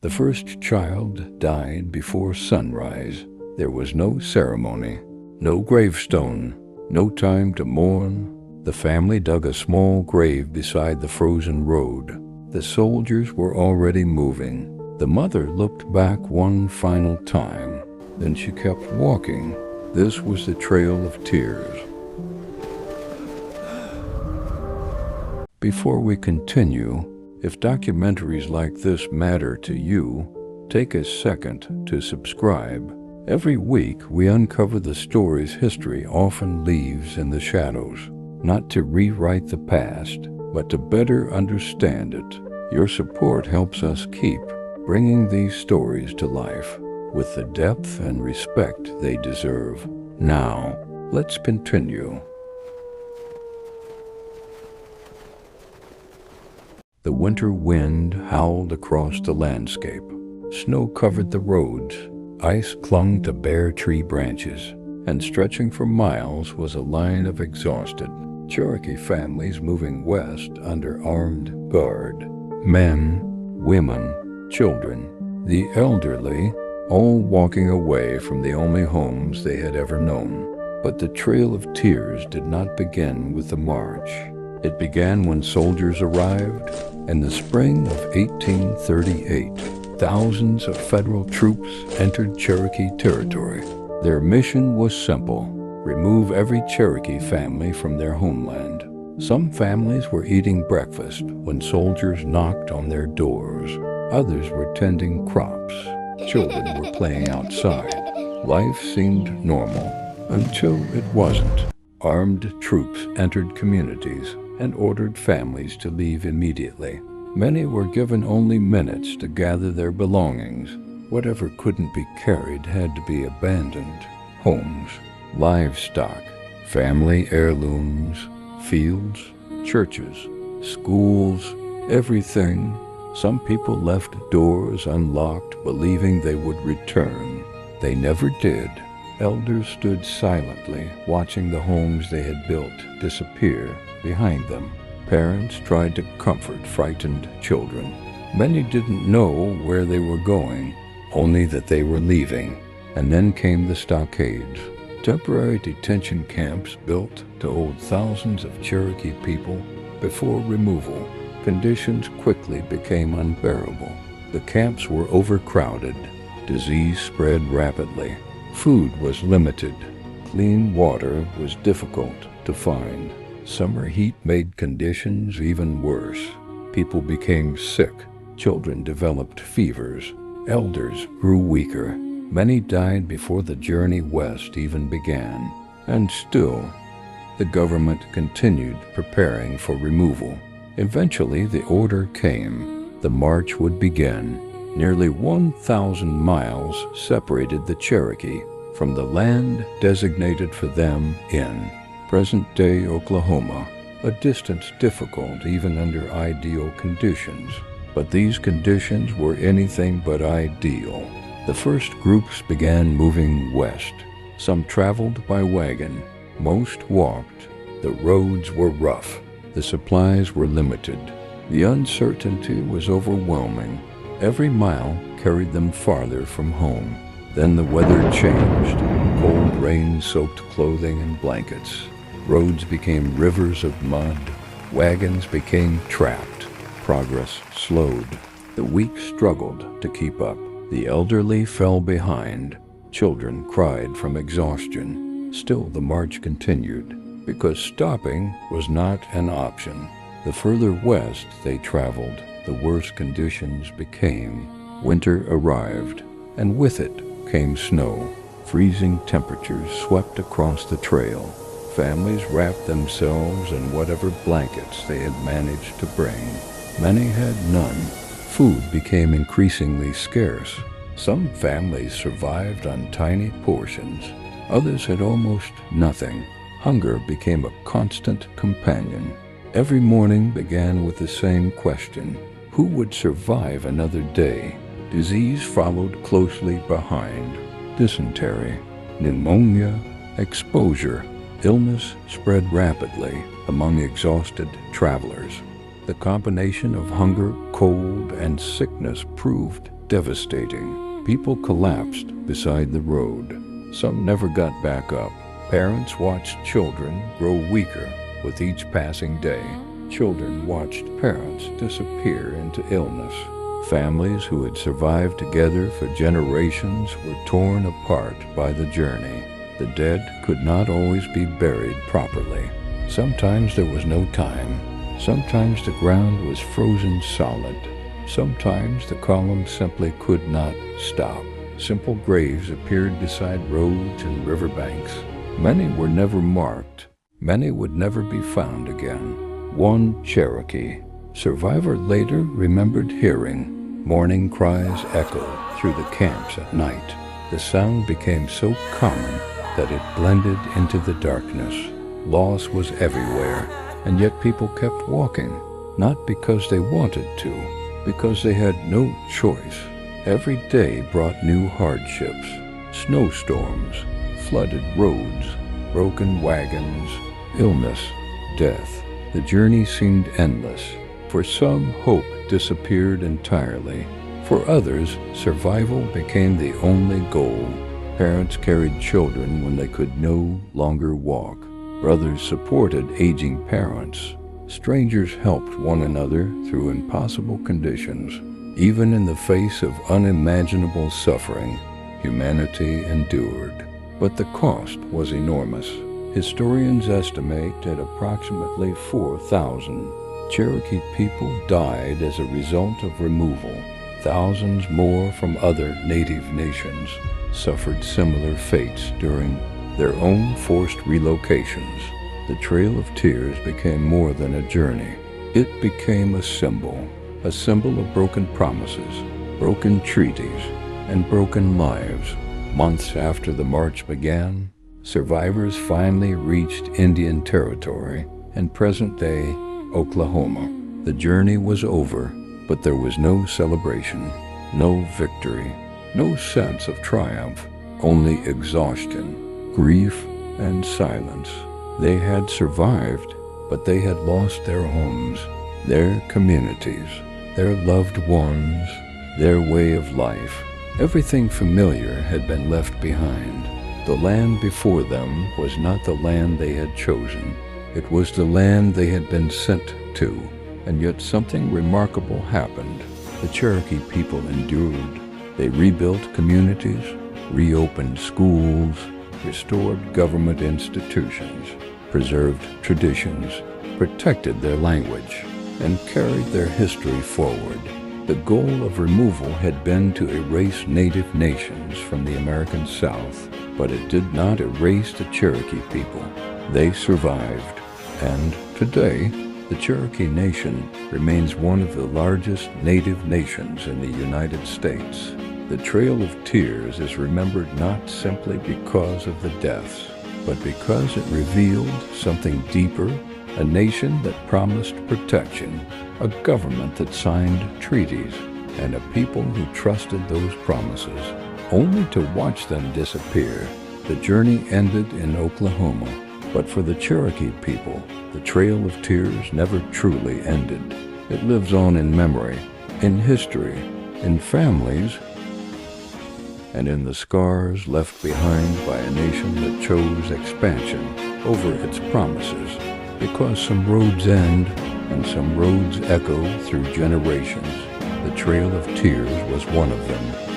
The first child died before sunrise. There was no ceremony, no gravestone, no time to mourn. The family dug a small grave beside the frozen road. The soldiers were already moving. The mother looked back one final time. Then she kept walking. This was the Trail of Tears. Before we continue, if documentaries like this matter to you, take a second to subscribe. Every week we uncover the stories history often leaves in the shadows, not to rewrite the past, but to better understand it. Your support helps us keep bringing these stories to life with the depth and respect they deserve. Now, let's continue. The winter wind howled across the landscape. Snow covered the roads. Ice clung to bare tree branches, and stretching for miles was a line of exhausted Cherokee families moving west under armed guard. Men, women, children, the elderly, all walking away from the only homes they had ever known. But the Trail of Tears did not begin with the march. It began when soldiers arrived. In the spring of 1838, thousands of federal troops entered Cherokee territory. Their mission was simple: remove every Cherokee family from their homeland. Some families were eating breakfast when soldiers knocked on their doors. Others were tending crops. Children were playing outside. Life seemed normal until it wasn't. Armed troops entered communities and ordered families to leave immediately. Many were given only minutes to gather their belongings. Whatever couldn't be carried had to be abandoned. Homes, livestock, family heirlooms, fields, churches, schools, everything. Some people left doors unlocked, believing they would return. They never did. Elders stood silently, watching the homes they had built disappear behind them. Parents tried to comfort frightened children. Many didn't know where they were going, only that they were leaving. And then came the stockades, temporary detention camps built to hold thousands of Cherokee people before removal. Conditions quickly became unbearable. The camps were overcrowded. Disease spread rapidly. Food was limited. Clean water was difficult to find. Summer heat made conditions even worse. People became sick. Children developed fevers. Elders grew weaker. Many died before the journey west even began. And still, the government continued preparing for removal. Eventually, the order came. The march would begin. Nearly 1,000 miles separated the Cherokee from the land designated for them in present-day Oklahoma, a distance difficult even under ideal conditions. But these conditions were anything but ideal. The first groups began moving west. Some traveled by wagon. Most walked. The roads were rough. The supplies were limited. The uncertainty was overwhelming. Every mile carried them farther from home. Then the weather changed. Cold rain soaked clothing and blankets. Roads became rivers of mud. Wagons became trapped. Progress slowed. The weak struggled to keep up. The elderly fell behind. Children cried from exhaustion. Still the march continued, because stopping was not an option. The further west they traveled, the worse conditions became. Winter arrived, and with it came snow. Freezing temperatures swept across the trail. Families wrapped themselves in whatever blankets they had managed to bring. Many had none. Food became increasingly scarce. Some families survived on tiny portions. Others had almost nothing. Hunger became a constant companion. Every morning began with the same question: who would survive another day? Disease followed closely behind. Dysentery, pneumonia, exposure. Illness spread rapidly among exhausted travelers. The combination of hunger, cold, and sickness proved devastating. People collapsed beside the road. Some never got back up. Parents watched children grow weaker with each passing day. Children watched parents disappear into illness. Families who had survived together for generations were torn apart by the journey. The dead could not always be buried properly. Sometimes there was no time. Sometimes the ground was frozen solid. Sometimes the columns simply could not stop. Simple graves appeared beside roads and riverbanks. Many were never marked. Many would never be found again. One Cherokee survivor later remembered hearing mourning cries echo through the camps at night. The sound became so common that it blended into the darkness. Loss was everywhere, and yet people kept walking, not because they wanted to, because they had no choice. Every day brought new hardships, snowstorms, flooded roads, broken wagons, illness, death. The journey seemed endless. For some, hope disappeared entirely. For others, survival became the only goal. Parents carried children when they could no longer walk. Brothers supported aging parents. Strangers helped one another through impossible conditions. Even in the face of unimaginable suffering, humanity endured. But the cost was enormous. Historians estimate at approximately 4,000 Cherokee people died as a result of removal. Thousands more from other native nations suffered similar fates during their own forced relocations. The Trail of Tears became more than a journey. It became a symbol of broken promises, broken treaties, and broken lives. Months after the march began, survivors finally reached Indian Territory and present-day Oklahoma. The journey was over, but there was no celebration, no victory, no sense of triumph, only exhaustion, grief, and silence. They had survived, but they had lost their homes, their communities, their loved ones, their way of life. Everything familiar had been left behind. The land before them was not the land they had chosen. It was the land they had been sent to, and yet something remarkable happened. The Cherokee people endured. They rebuilt communities, reopened schools, restored government institutions, preserved traditions, protected their language, and carried their history forward. The goal of removal had been to erase native nations from the American South, but it did not erase the Cherokee people. They survived, and today, the Cherokee Nation remains one of the largest native nations in the United States. The Trail of Tears is remembered not simply because of the deaths, but because it revealed something deeper, a nation that promised protection, a government that signed treaties, and a people who trusted those promises, only to watch them disappear. The journey ended in Oklahoma, but for the Cherokee people, the Trail of Tears never truly ended. It lives on in memory, in history, in families, and in the scars left behind by a nation that chose expansion over its promises. Because some roads end and some roads echo through generations, the Trail of Tears was one of them.